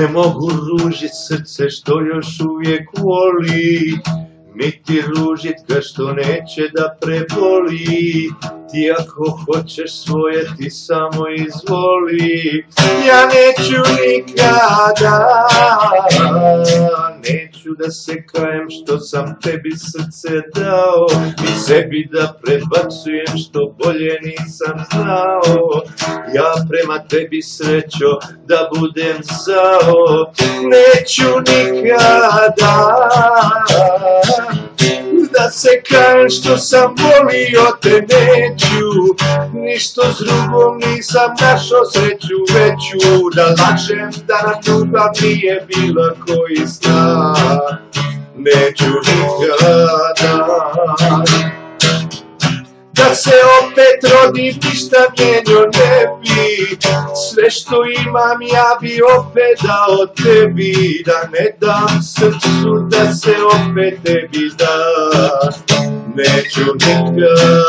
Ne mogu ružit srce što još uvijek voli, niti ružit ga što neće da preboli. Ti ako hoćeš svoje ti samo izvoli. Ja neću nikada, neću da se kajem što sam tebi srce dao, i sebi da prebacujem što bolje nisam znao. Ja prema tebi srećo da budem zao. Neću nikada da se kajem što sam volio te, neću ništo s drugom nisam našao sreću veću. Da lažem da nam ljubav nije bila koji zna. Neću nikada da se opet rodim, ništa mijenio ne bi. Sve što imam ja bi opet dao tebi. Da ne dam srcu da se opet tebi da. Neću nikada.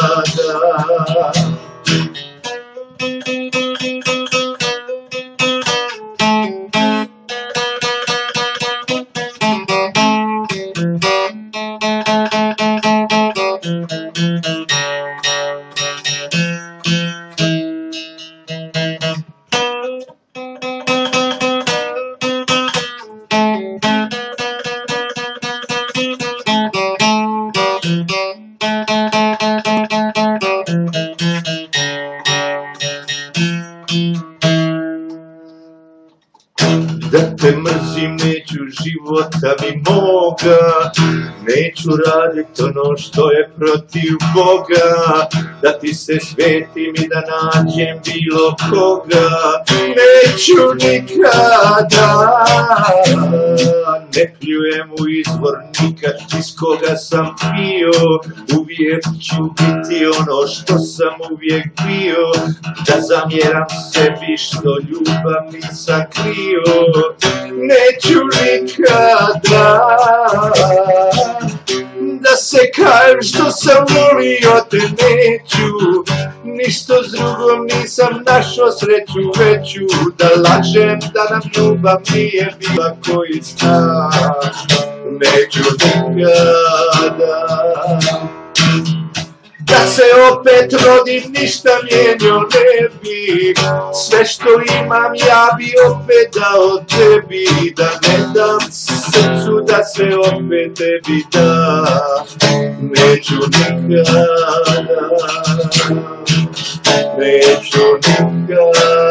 Da te mrzim neću života mi moga, neću radit ono što je protiv Boga. Da ti se svetim i da nađem bilo koga. Neću nikada, ne pljujem u izvor nikad iz koga sam pio. Uvijek ću biti ono što sam uvijek bio. Da zamjeram sebi što ljubav nisam krio. Neću nikada da se kajem što sam volio te, neću ništo s drugom nisam našao sreću veću. Da lažem da nam ljubav nije bila koji zna. Neću nikada da se opet rodim, ništa mijenio ne bi. Sve što imam ja bi opet dao tebi. Da ne dam srcu da se opet tebi da. Neću nikada, neću nikada.